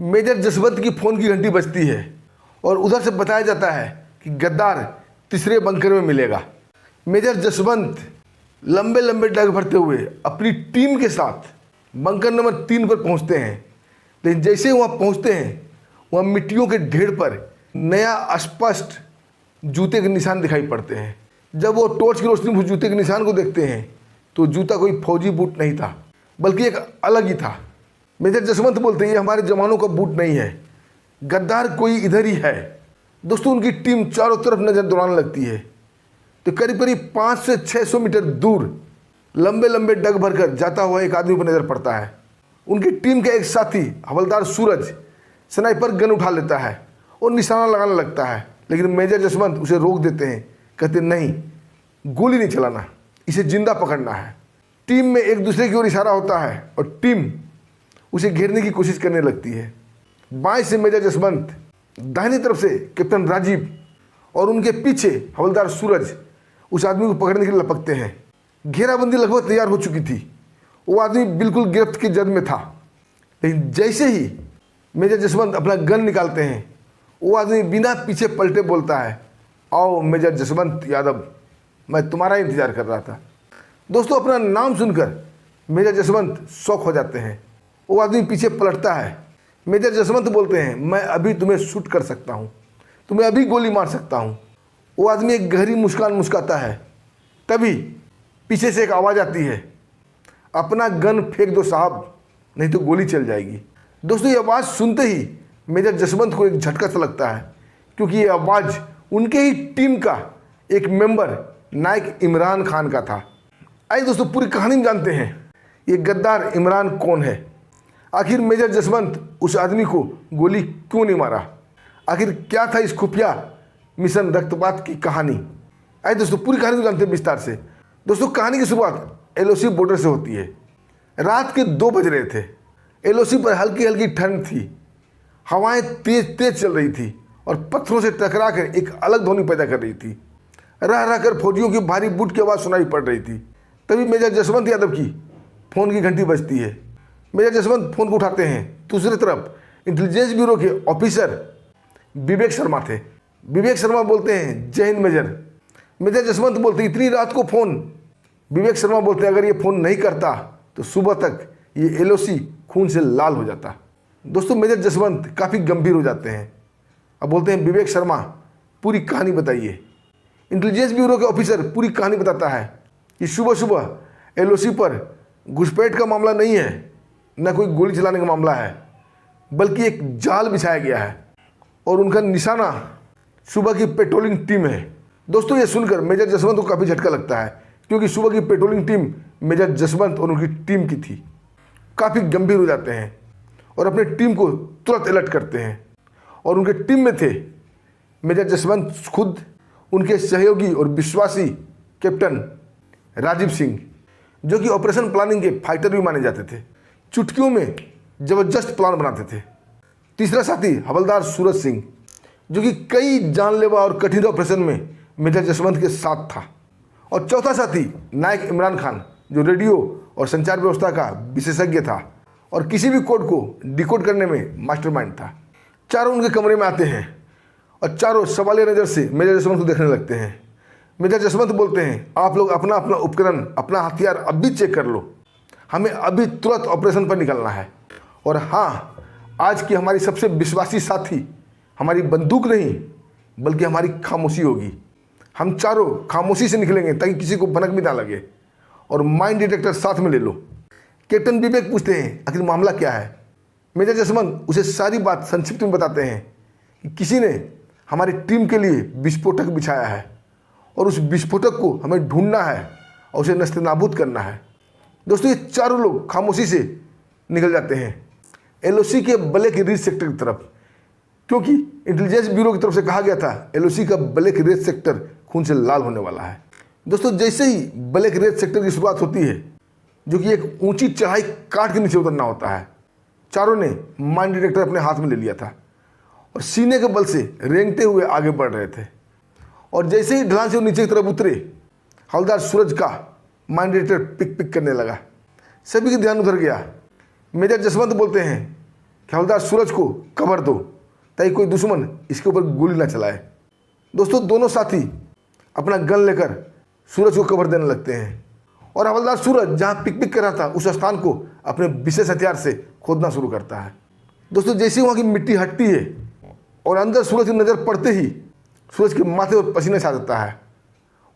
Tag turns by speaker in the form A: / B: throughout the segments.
A: Major Jaswant की phone की घंटी बजती है और उधर से बताया जाता है कि गद्दार तीसरे बंकर में मिलेगा। मेजर जसवंत लंबे लंबे डग भरते हुए अपनी टीम के साथ बंकर नंबर 3 पर पहुंचते हैं, लेकिन जैसे ही वहाँ पहुँचते हैं वहाँ मिट्टियों के ढेर पर नया स्पष्ट जूते के निशान दिखाई पड़ते हैं। जब वो टॉर्च की रोशनी में उस जूते के निशान को देखते हैं तो जूता कोई फौजी बूट नहीं था, बल्कि एक अलग ही था। मेजर जसवंत बोलते हैं ये हमारे जवानों का बूट नहीं है, गद्दार कोई इधर ही है। दोस्तों, उनकी टीम चारों तरफ नज़र दौड़ाने लगती है तो करीब करीब 500 से 600 मीटर दूर लंबे लंबे डग भरकर जाता हुआ एक आदमी पर नज़र पड़ता है। उनकी टीम का एक साथी हवलदार सूरज स्नाइपर गन उठा लेता है और निशाना लगाने लगता है, लेकिन मेजर जसवंत उसे रोक देते हैं। कहते नहीं, गोली नहीं चलाना, इसे जिंदा पकड़ना है। टीम में एक दूसरे की ओर इशारा होता है और टीम उसे घेरने की कोशिश करने लगती है। बाएं से मेजर जसवंत, दाहिनी तरफ से कैप्टन राजीव और उनके पीछे हवलदार सूरज उस आदमी को पकड़ने के लिए लपकते हैं। घेराबंदी लगभग तैयार हो चुकी थी, वो आदमी बिल्कुल गिरफ्त की जद में था, लेकिन जैसे ही मेजर जसवंत अपना गन निकालते हैं वो आदमी बिना पीछे पलटे बोलता है, आओ मेजर जसवंत यादव, मैं तुम्हारा इंतजार कर रहा था। दोस्तों, अपना नाम सुनकर मेजर जसवंत शॉक हो जाते हैं। वो आदमी पीछे पलटता है। मेजर जसवंत बोलते हैं, मैं अभी तुम्हें शूट कर सकता हूँ, तुम्हें अभी गोली मार सकता हूँ। वो आदमी एक गहरी मुस्कान मुस्काता है। तभी पीछे से एक आवाज़ आती है, अपना गन फेंक दो साहब, नहीं तो गोली चल जाएगी। दोस्तों, ये आवाज़ सुनते ही मेजर जसवंत को एक झटका सा लगता है, क्योंकि ये आवाज़ उनके ही टीम का एक मेंबर नायक इमरान खान का था। आइए दोस्तों, पूरी कहानी में जानते हैं ये गद्दार इमरान कौन है। आखिर मेजर जसवंत उस आदमी को गोली क्यों नहीं मारा, आखिर क्या था इस खुफिया मिशन रक्तपात की कहानी। आइए दोस्तों, पूरी कहानी को जानते हैं विस्तार से। दोस्तों, कहानी की शुरुआत एलओसी बॉर्डर से होती है। रात के 2 बज रहे थे। एलओसी पर हल्की हल्की ठंड थी, हवाएं तेज तेज चल रही थी और पत्थरों से टकरा कर एक अलग ध्वनि पैदा कर रही थी। रह रह कर फौजियों की भारी बूट की आवाज़ सुनाई पड़ रही थी। तभी मेजर जसवंत यादव की फ़ोन की घंटी बजती है। मेजर जसवंत फ़ोन को उठाते हैं। दूसरी तरफ इंटेलिजेंस ब्यूरो के ऑफिसर विवेक शर्मा थे। विवेक शर्मा बोलते हैं, जय हिंद मेजर। मेजर जसवंत बोलते हैं, इतनी रात को फ़ोन। विवेक शर्मा बोलते हैं, अगर ये फ़ोन नहीं करता तो सुबह तक ये एलओसी खून से लाल हो जाता। दोस्तों, मेजर जसवंत काफ़ी गंभीर हो जाते हैं। अब बोलते हैं, विवेक शर्मा पूरी कहानी बताइए। इंटेलिजेंस ब्यूरो के ऑफिसर पूरी कहानी बताता है कि सुबह सुबह एलओसी पर घुसपैठ का मामला नहीं है, न कोई गोली चलाने का मामला है, बल्कि एक जाल बिछाया गया है और उनका निशाना सुबह की पेट्रोलिंग टीम है। दोस्तों, ये सुनकर मेजर जसवंत को काफ़ी झटका लगता है, क्योंकि सुबह की पेट्रोलिंग टीम मेजर जसवंत और उनकी टीम की थी। काफ़ी गंभीर हो जाते हैं और अपने टीम को तुरंत अलर्ट करते हैं। और उनके टीम में थे मेजर जसवंत खुद, उनके सहयोगी और विश्वासी कैप्टन राजीव सिंह, जो कि ऑपरेशन प्लानिंग के फाइटर भी माने जाते थे, चुटकियों में ज़बरदस्त प्लान बनाते थे। तीसरा साथी हवलदार सूरज सिंह, जो कि कई जानलेवा और कठिन ऑपरेशन में मेजर जसवंत के साथ था। और चौथा साथी नायक इमरान खान, जो रेडियो और संचार व्यवस्था का विशेषज्ञ था और किसी भी कोड को डिकोड करने में मास्टरमाइंड था। चारों उनके कमरे में आते हैं और चारों सवालिया नज़र से मेजर जसवंत को देखने लगते हैं। मेजर जसवंत बोलते हैं, आप लोग अपना अपना उपकरण, अपना हथियार अभी चेक कर लो, हमें अभी तुरंत ऑपरेशन पर निकलना है। और हाँ, आज की हमारी सबसे विश्वासी साथी हमारी बंदूक नहीं बल्कि हमारी खामोशी होगी। हम चारों खामोशी से निकलेंगे ताकि किसी को भनक भी ना लगे। और माइंड डिटेक्टर साथ में ले लो। कैप्टन विवेक पूछते हैं, आखिर मामला क्या है। मेजर जसवंत उसे सारी बात संक्षिप्त में बताते हैं कि किसी ने हमारी टीम के लिए विस्फोटक बिछाया है और उस विस्फोटक को हमें ढूंढना है और उसे नस्तेनाबूद करना है। दोस्तों, ये चारों लोग खामोशी से निकल जाते हैं एलओसी के ब्लैक रिज सेक्टर की तरफ, क्योंकि इंटेलिजेंस ब्यूरो की तरफ से कहा गया था एलओसी का ब्लैक रिज सेक्टर खून से लाल होने वाला है। दोस्तों, जैसे ही ब्लैक रिज सेक्टर की शुरुआत होती है, जो कि एक ऊंची चढ़ाई काट के नीचे उतरना होता है, चारों ने माइंड डिटेक्टर अपने हाथ में ले लिया था और सीने के बल से रेंगते हुए आगे बढ़ रहे थे। और जैसे ही ढलान से नीचे की तरफ उतरे, हवलदार सूरज का माइंड डिटेक्टर पिक पिक करने लगा। सभी का ध्यान उधर गया। मेजर जसवंत बोलते हैं, कि हवलदार सूरज को कवर दो ताकि कोई दुश्मन इसके ऊपर गोली ना चलाए। दोस्तों दोनों साथी अपना गन लेकर सूरज को कवर देने लगते हैं और हवलदार सूरज जहाँ पिकनिक कर रहा था उस स्थान को अपने विशेष हथियार से खोदना शुरू करता है। दोस्तों जैसे वहाँ की मिट्टी हटती है और अंदर सूरज की नज़र पड़ते ही सूरज के माथे पर पसीना छा जाता है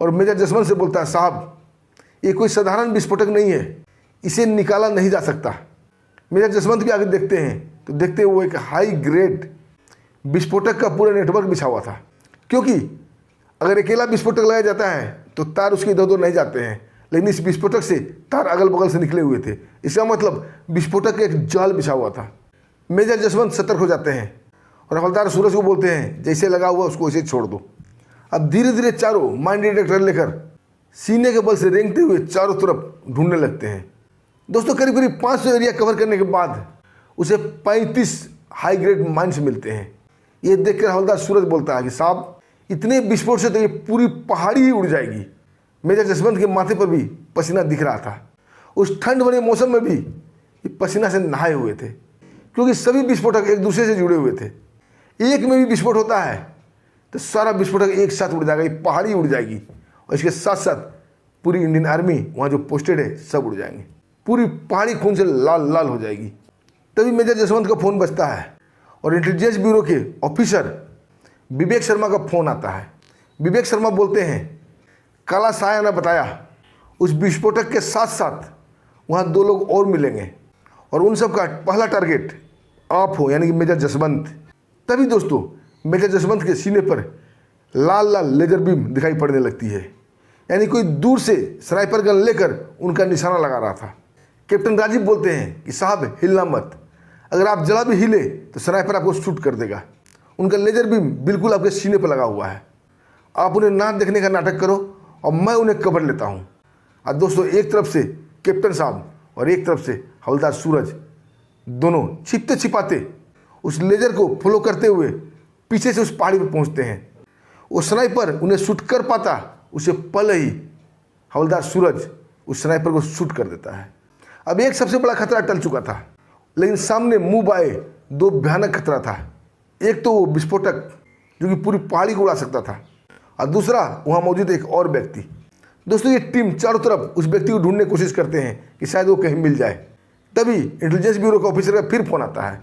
A: और मेजर जसवंत से बोलता है, साहब ये कोई साधारण विस्फोटक नहीं है, इसे निकाला नहीं जा सकता। मेजर जसवंत भी आगे देखते हैं तो देखते हैं वो एक हाई ग्रेड विस्फोटक का पूरा नेटवर्क बिछा हुआ था, क्योंकि अगर अकेला विस्फोटक लगाया जाता है तो तार उसके इधर उधर नहीं जाते हैं, लेकिन इस विस्फोटक से तार अगल बगल से निकले हुए थे। इसका मतलब विस्फोटक का एक जाल बिछा हुआ था। मेजर जसवंत सतर्क हो जाते हैं और हवलदार सूरज को बोलते हैं, जैसे लगा हुआ उसको वैसे छोड़ दो। अब धीरे धीरे चारों माइंड डिटेक्टर लेकर सीने के बल से रेंगते हुए चारों तरफ ढूंढने लगते हैं। दोस्तों करीब करीब 500 एरिया कवर करने के बाद उसे 35 हाई ग्रेड माइंस मिलते हैं। ये देखकर हवलदार सूरज बोलता है कि साहब इतने विस्फोट से तो ये पूरी पहाड़ी ही उड़ जाएगी। मेजर जसवंत के माथे पर भी पसीना दिख रहा था। उस ठंड भरे मौसम में भी ये पसीना से नहाए हुए थे, क्योंकि सभी विस्फोटक एक दूसरे से जुड़े हुए थे। एक में भी विस्फोट होता है तो सारा विस्फोटक एक साथ उड़ जाएगा, ये पहाड़ी उड़ जाएगी और इसके साथ साथ पूरी इंडियन आर्मी वहाँ जो पोस्टेड है सब उड़ जाएंगे, पूरी पहाड़ी खून से लाल लाल हो जाएगी। तभी मेजर जसवंत का फ़ोन बजता है और इंटेलिजेंस ब्यूरो के ऑफिसर विवेक शर्मा का फ़ोन आता है। विवेक शर्मा बोलते हैं, काला साया ने बताया उस विस्फोटक के साथ साथ वहाँ 2 लोग और मिलेंगे और उन सब का पहला टारगेट आप हो, यानी कि मेजर जसवंत। तभी दोस्तों मेजर जसवंत के सीने पर लाल लाल लेजर बीम दिखाई पड़ने लगती है, यानी कोई दूर से स्नाइपर गन लेकर उनका निशाना लगा रहा था। कैप्टन राजीव बोलते हैं कि साहब हिलना मत, अगर आप जरा भी हिले तो स्नाइपर आपको शूट कर देगा। उनका लेजर बीम बिल्कुल आपके सीने पर लगा हुआ है, आप उन्हें ना देखने का नाटक करो और मैं उन्हें कवर लेता हूँ। और दोस्तों एक तरफ से कैप्टन साहब और एक तरफ से हवलदार सूरज, दोनों छिपते छिपाते उस लेजर को फॉलो करते हुए पीछे से उस पहाड़ी पर पहुँचते हैं। वो स्नाइपर उन्हें शूट कर पाता, उसे पल ही हवलदार सूरज उस स्नाइपर को शूट कर देता है। अब एक सबसे बड़ा खतरा टल चुका था, लेकिन सामने मुंह आए 2 भयानक खतरा था। एक तो वो विस्फोटक जो कि पूरी पहाड़ी को उड़ा सकता था, और दूसरा वहाँ मौजूद एक और व्यक्ति। दोस्तों ये टीम चारों तरफ उस व्यक्ति को ढूंढने की कोशिश करते हैं कि शायद वो कहीं मिल जाए। तभी इंटेलिजेंस ब्यूरो का ऑफिसर का फिर फोन आता है।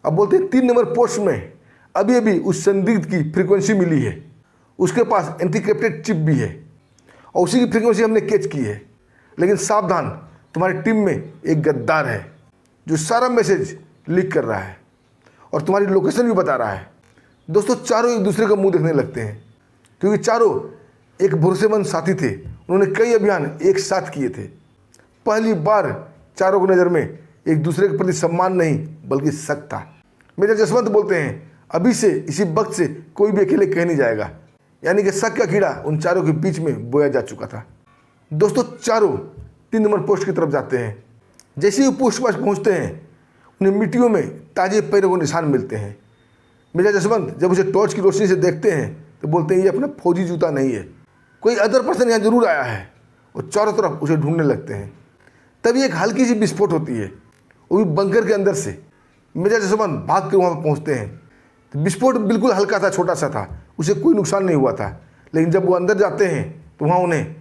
A: अब बोलते हैं 3 नंबर पोस्ट में अभी अभी उस संदिग्ध की फ्रीक्वेंसी मिली है, उसके पास एंटीक्रिप्टेड चिप भी है और उसी की फ्रीक्वेंसी हमने कैच की है, लेकिन सावधान, तुम्हारी टीम में एक गद्दार है जो सारा मैसेज लीक कर रहा है और तुम्हारी लोकेशन भी बता रहा है। दोस्तों चारों एक दूसरे का मुंह देखने लगते हैं, क्योंकि चारों एक भरोसेमंद साथी थे। उन्होंने कई अभियान एक साथ किए थे। पहली बार चारों की नज़र में एक दूसरे के प्रति सम्मान नहीं बल्कि शक था। मेजर जसवंत बोलते हैं, अभी से इसी वक्त से कोई भी अकेले कहीं नहीं जाएगा, यानी कि शक का कीड़ा उन चारों के बीच में बोया जा चुका था। दोस्तों चारों 3 नंबर पोस्ट की तरफ जाते हैं। जैसे ही पोस्ट पास पहुँचते हैं उन्हें मिट्टियों में ताजे पैरों को निशान मिलते हैं। मेजर जसवंत जब उसे टॉर्च की रोशनी से देखते हैं तो बोलते हैं, ये अपना फौजी जूता नहीं है, कोई अदर पर्सन यहाँ जरूर आया है, और चारों तरफ उसे ढूंढने लगते हैं। तभी एक हल्की सी विस्फोट होती है, वो भी बंकर के अंदर से। मेजर जसवंत भाग कर वहाँ पर पहुँचते हैं तो विस्फोट बिल्कुल हल्का था, छोटा सा था, उसे कोई नुकसान नहीं हुआ था। लेकिन जब वो अंदर जाते हैं तो वहाँ उन्हें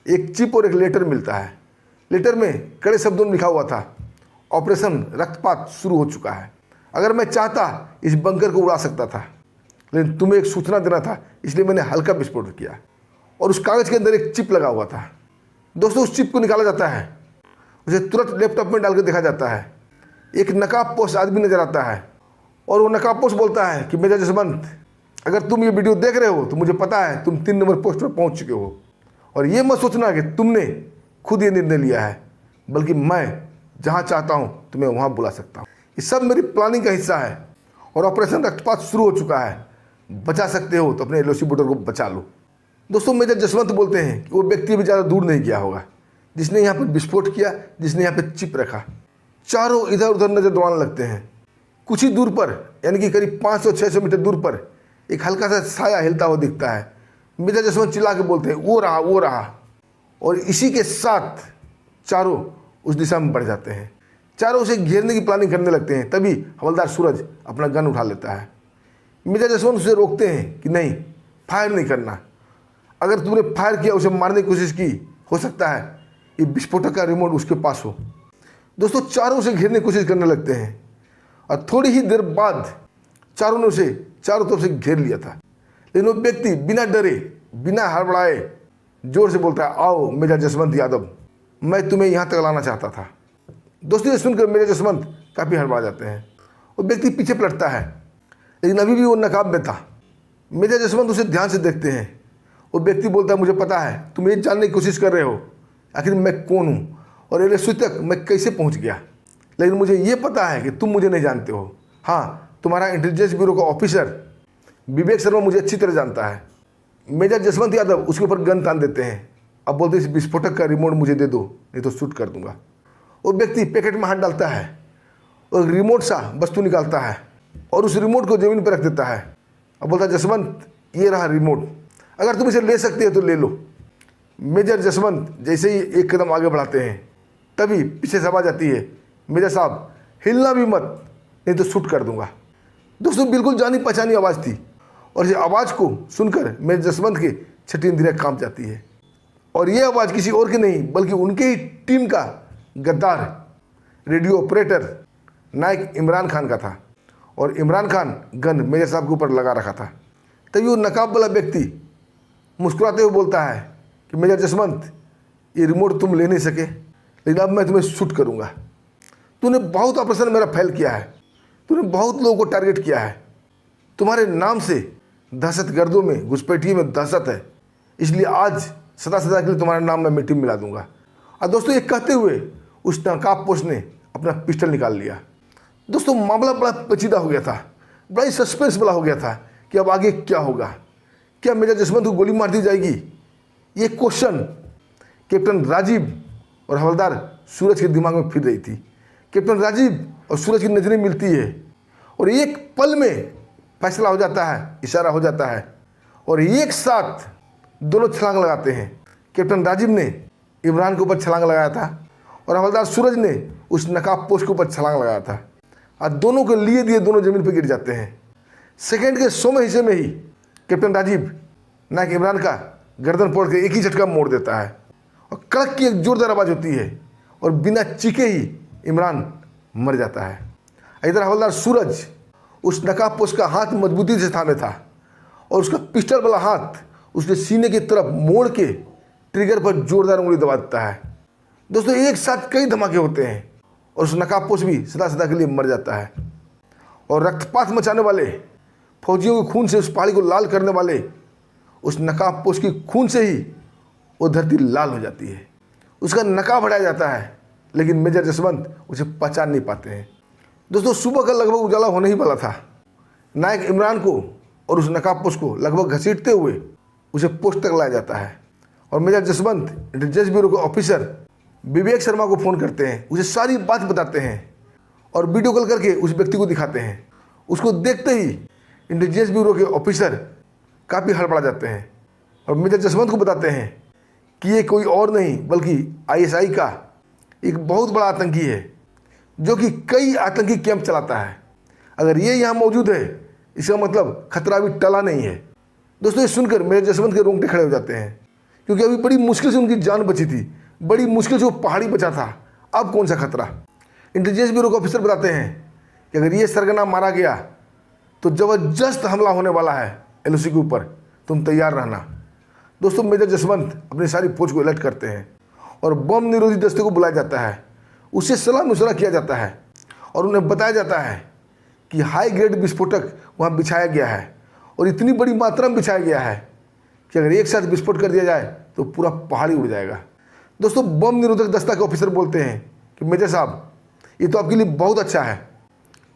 A: एक चिप और एक लेटर मिलता है। लेटर में कड़े शब्दों में लिखा हुआ था, ऑपरेशन रक्तपात शुरू हो चुका है। अगर मैं चाहता इस बंकर को उड़ा सकता था, लेकिन तुम्हें एक सूचना देना था, इसलिए मैंने हल्का विस्फोट किया। और उस कागज़ के अंदर एक चिप लगा हुआ था। दोस्तों उस चिप को निकाला जाता है, उसे तुरंत लैपटॉप में डाल कर देखा जाता है। एक नकाबपोश आदमी नजर आता है और वो नकाबपोश बोलता है कि मेजर जसवंत, अगर तुम ये वीडियो देख रहे हो तो मुझे पता है तुम 3 नंबर पोस्ट पर पहुंच चुके हो, और ये मत सोचना कि तुमने खुद ये निर्णय लिया है, बल्कि मैं जहाँ चाहता हूँ तुम्हें वहाँ बुला सकता हूँ। ये सब मेरी प्लानिंग का हिस्सा है और ऑपरेशन रक्तपात शुरू हो चुका है। बचा सकते हो तो अपने एलओसी बोर्डर को बचा लो। दोस्तों मेजर जसवंत बोलते हैं कि वो व्यक्ति भी ज़्यादा दूर नहीं गया होगा जिसने यहाँ पर विस्फोट किया, जिसने यहाँ पर चिप रखा। चारों इधर उधर नजर दौड़ाने लगते हैं। कुछ ही दूर पर, यानी कि करीब 500-600 मीटर दूर पर एक हल्का सा साया हिलता हुआ दिखता है। मेजर जसवंत चिल्ला के बोलते हैं, वो रहा वो रहा, और इसी के साथ चारों उस दिशा में बढ़ जाते हैं। चारों से घेरने की प्लानिंग करने लगते हैं। तभी हवलदार सूरज अपना गन उठा लेता है। मेजर जसवंत उसे रोकते हैं कि नहीं, फायर नहीं करना। अगर तुमने फायर किया, उसे मारने की कोशिश की, हो सकता है ये विस्फोटक का रिमोट उसके पास हो। दोस्तों चारों से घेरने की कोशिश करने लगते हैं और थोड़ी ही देर बाद चारों ने उसे चारों तरफ से घेर लिया था। लेकिन वो व्यक्ति बिना डरे, बिना हड़बड़ाए जोर से बोलता है, आओ मेजर जसवंत यादव, मैं तुम्हें यहाँ तक लाना चाहता था। दोस्तों ये सुनकर मेजर जसवंत काफ़ी हड़बड़ा जाते हैं। वो व्यक्ति पीछे पलटता है, लेकिन अभी भी वो नकाब में था। मेजर जसवंत उसे ध्यान से देखते हैं। वो व्यक्ति बोलता है, मुझे पता है तुम ये जानने की कोशिश कर रहे हो आखिर मैं कौन हूँ और एलएससी तक मैं कैसे पहुँच गया, लेकिन मुझे ये पता है कि तुम मुझे नहीं जानते हो। हाँ, तुम्हारा इंटेलिजेंस ब्यूरो का ऑफिसर विवेक शर्मा मुझे अच्छी तरह जानता है। मेजर जसवंत यादव उसके ऊपर गन तान देते हैं। अब बोलते इस विस्फोटक का रिमोट मुझे दे दो, नहीं तो शूट कर दूंगा। वो व्यक्ति पैकेट में हाथ डालता है और रिमोट सा वस्तु निकालता है और उस रिमोट को ज़मीन पर रख देता है। अब बोलता है, जसवंत ये रहा रिमोट, अगर तुम इसे ले सकते हो तो ले लो। मेजर जसवंत जैसे ही एक कदम आगे बढ़ाते हैं, तभी पीछे से आवाज़ आती है, मेजर साहब हिलना भी मत, नहीं तो शूट कर दूंगा। दोस्तों बिल्कुल जानी पहचानी आवाज़ थी और इस आवाज़ को सुनकर मेजर जसवंत की छठी इंद्रियाँ कांप जाती है। और ये आवाज़ किसी और की नहीं बल्कि उनके ही टीम का गद्दार रेडियो ऑपरेटर नायक इमरान खान का था। और इमरान खान गन मेजर साहब के ऊपर लगा रखा था। तभी वो नकाब वाला व्यक्ति मुस्कुराते हुए बोलता है कि मेजर जसवंत ये रिमोट तुम ले नहीं सके, लेकिन अब मैं तुम्हें शूट करूंगा। तूने बहुत ऑपरेशन मेरा फेल किया है, तूने बहुत लोगों को टारगेट किया है, तुम्हारे नाम से दहशत गर्दों में, घुसपैठियों में दहशत है, इसलिए आज सदा सदा के लिए तुम्हारा नाम मैं मिट्टी में मिला दूंगा। और दोस्तों ये कहते हुए उस नकाबपोश ने अपना पिस्टल निकाल लिया। दोस्तों मामला बड़ा पेचीदा हो गया था, बड़ा ही सस्पेंस वाला हो गया था कि अब आगे क्या होगा। क्या मेजर जसवंत को गोली मार दी जाएगी? ये क्वेश्चन कैप्टन राजीव और हवलदार सूरज के दिमाग में फिर रही थी। कैप्टन राजीव और सूरज की नज़रें मिलती है और एक पल में फैसला हो जाता है, इशारा हो जाता है और एक साथ दोनों छलांग लगाते हैं। कैप्टन राजीव ने इमरान के ऊपर छलांग लगाया था और हवलदार सूरज ने उस नकाबपोश के ऊपर छलांग लगाया था और दोनों के लिए दिए दोनों जमीन पर गिर जाते हैं। सेकंड के 100वें हिस्से में ही कैप्टन राजीव नायक इमरान का गर्दन पकड़ के एक ही झटका मोड़ देता है और कड़क की एक जोरदार आवाज़ होती है और बिना चीखे ही इमरान मर जाता है। इधर हवलदार सूरज उस नकाबपोश का हाथ मजबूती से थामे था और उसका पिस्टल वाला हाथ उसके सीने की तरफ मोड़ के ट्रिगर पर जोरदार उंगली दबा देता है। दोस्तों एक साथ कई धमाके होते हैं और उस नकाबपोश भी सदा सदा के लिए मर जाता है। और रक्तपात मचाने वाले फौजियों के खून से उस पहाड़ी को लाल करने वाले उस नकाबपोश की खून से ही वो धरती लाल हो जाती है। उसका नकाब हटाया जाता है, लेकिन मेजर जसवंत उसे पहचान नहीं पाते हैं। दोस्तों सुबह का लगभग उजाला होने ही वाला था। नायक इमरान को और उस नकाबपोश को लगभग घसीटते हुए उसे पोस्ट तक लाया जाता है और मेजर जसवंत इंटेलिजेंस ब्यूरो के ऑफिसर विवेक शर्मा को फ़ोन करते हैं, उसे सारी बात बताते हैं और वीडियो कॉल करके उस व्यक्ति को दिखाते हैं। उसको देखते ही इंटेलिजेंस ब्यूरो के ऑफिसर काफ़ी हड़बड़ा जाते हैं और मेजर जसवंत को बताते हैं कि ये कोई और नहीं बल्कि आईएसआई का एक बहुत बड़ा आतंकी है जो कि कई आतंकी कैंप चलाता है। अगर ये यहाँ मौजूद है इसका मतलब खतरा अभी टला नहीं है। दोस्तों ये सुनकर मेजर जसवंत के रोंगटे खड़े हो जाते हैं, क्योंकि अभी बड़ी मुश्किल से उनकी जान बची थी, बड़ी मुश्किल से वो पहाड़ी बचा था। अब कौन सा खतरा? इंटेलिजेंस ब्यूरो के ऑफिसर बताते हैं कि अगर ये सरगना मारा गया तो ज़बरदस्त हमला होने वाला है एलओसी के ऊपर, तुम तैयार रहना। दोस्तों मेजर जसवंत अपनी सारी फौज को अलर्ट करते हैं और बम निरोधी दस्ते को बुलाया जाता है। उससे सलाह मशवरा किया जाता है और उन्हें बताया जाता है कि हाई ग्रेड विस्फोटक वहाँ बिछाया गया है और इतनी बड़ी मात्रा में बिछाया गया है कि अगर एक साथ विस्फोट कर दिया जाए तो पूरा पहाड़ी उड़ जाएगा। दोस्तों बम निरोधक दस्ता के ऑफिसर बोलते हैं कि मेजर साहब ये तो आपके लिए बहुत अच्छा है।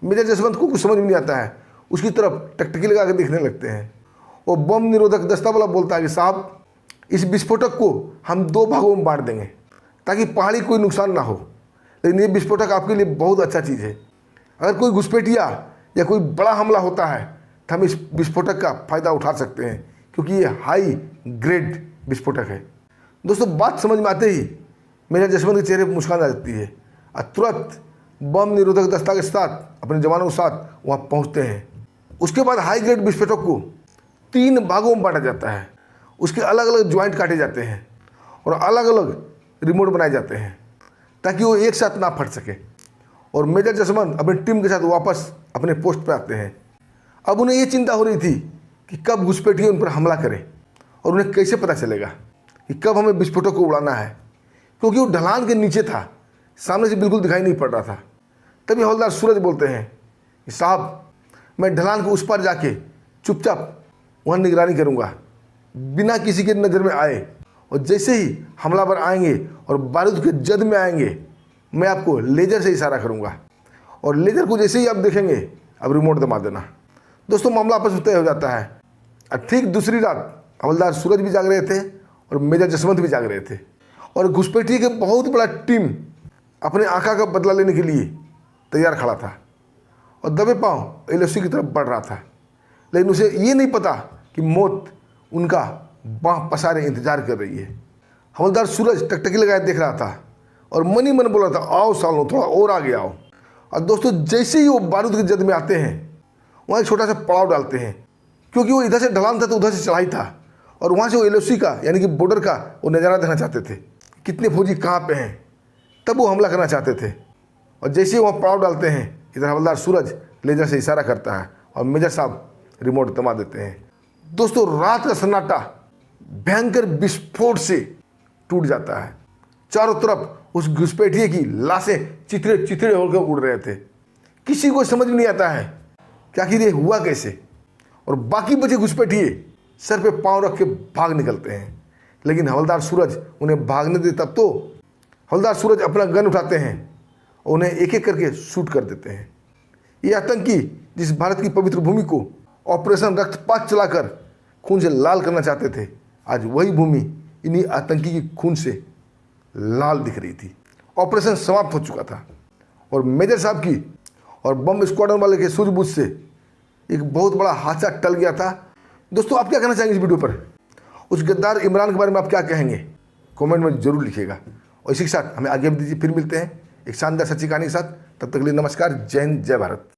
A: मेजर जसवंत को कुछ समझ में नहीं आता है, उसकी तरफ टकटकी लगा कर देखने लगते हैं। वो बम निरोधक दस्ता वाला बोलता है कि साहब इस विस्फोटक को हम 2 भागों में बांट देंगे ताकि पहाड़ी कोई नुकसान ना हो, लेकिन ये विस्फोटक आपके लिए बहुत अच्छा चीज़ है। अगर कोई घुसपैठिया या कोई बड़ा हमला होता है तो हम इस विस्फोटक का फ़ायदा उठा सकते हैं, क्योंकि ये हाई ग्रेड विस्फोटक है। दोस्तों बात समझ में आते ही मेजर जसवंत के चेहरे पर मुस्कान आ जाती है और तुरंत बम निरोधक दस्ता के साथ अपने जवानों के साथ वहाँ पहुँचते हैं। उसके बाद हाई ग्रेड विस्फोटक को 3 भागों में बांटा जाता है। उसके अलग अलग ज्वाइंट काटे जाते हैं और अलग अलग रिमोट बनाए जाते हैं ताकि वो एक साथ ना फट सके। और मेजर जसवंत अपनी टीम के साथ वापस अपने पोस्ट पर आते हैं। अब उन्हें ये चिंता हो रही थी कि कब घुसपैठिए उन पर हमला करें और उन्हें कैसे पता चलेगा कि कब हमें विस्फोटक को उड़ाना है, क्योंकि वो ढलान के नीचे था, सामने से बिल्कुल दिखाई नहीं पड़ रहा था। तभी हवलदार सूरज बोलते हैं कि साहब, मैं ढलान के उस पार जाके चुपचाप वहाँ निगरानी करूँगा बिना किसी के नज़र में आए, और जैसे ही हमलावर आएंगे और बारूद के जद में आएंगे मैं आपको लेज़र से इशारा करूँगा और लेज़र को जैसे ही आप देखेंगे अब रिमोट दबा देना। दोस्तों, मामला आपस में तय हो जाता है। और ठीक दूसरी रात हवलदार सूरज भी जाग रहे थे और मेजर जसवंत भी जाग रहे थे और घुसपैठिए के बहुत बड़ा टीम अपने आका का बदला लेने के लिए तैयार खड़ा था और दबे पांव एलओसी की तरफ बढ़ रहा था। लेकिन उसे ये नहीं पता कि मौत उनका बाँह पसारे इंतजार कर रही है। हवलदार सूरज टकटकी लगाए देख रहा था और मन ही मन बोल रहा था, आओ सालों, थोड़ा और आगे आओ। और दोस्तों, जैसे ही वो बारूद के जद में आते हैं वहाँ एक छोटा सा पड़ाव डालते हैं, क्योंकि वो इधर से ढलान था तो उधर से चढ़ाई था और वहाँ से वो एलओसी का यानी कि बॉर्डर का वो नज़ारा देखना चाहते थे, कितने फौजी कहाँ पे हैं, तब वो हमला करना चाहते थे। और जैसे ही वहाँ पड़ाव डालते हैं, इधर हवलदार सूरज लेजर से इशारा करता है और मेजर साहब रिमोट दबा देते हैं। दोस्तों, रात का सन्नाटा भयंकर विस्फोट से टूट जाता है। चारों तरफ उस घुसपैठिए की लाशें चिथड़े चिथड़े होकर उड़ रहे थे। किसी को समझ में नहीं आता है कि आखिर ये हुआ कैसे, और बाकी बचे घुसपैठिए सर पे पांव रख के भाग निकलते हैं। लेकिन हवलदार सूरज उन्हें भागने दे, तब तो हवलदार सूरज अपना गन उठाते हैं और उन्हें एक एक करके शूट कर देते हैं। ये आतंकी जिस भारत की पवित्र भूमि को ऑपरेशन रक्तपात चलाकर खून से लाल करना चाहते थे, आज वही भूमि इन्हीं आतंकी की खून से लाल दिख रही थी। ऑपरेशन समाप्त हो चुका था और मेजर साहब की और बम स्क्वाड्रन वाले के सूझबूझ से एक बहुत बड़ा हादसा टल गया था। दोस्तों, आप क्या कहना चाहेंगे इस वीडियो पर? उस गद्दार इमरान के बारे में आप क्या कहेंगे? कमेंट में जरूर लिखिएगा। और इसी के साथ हमें आगे भी दीजिए, फिर मिलते हैं एक शानदार सच्ची कहानी के साथ। तब तक के लिए नमस्कार, जय हिंद, जय भारत।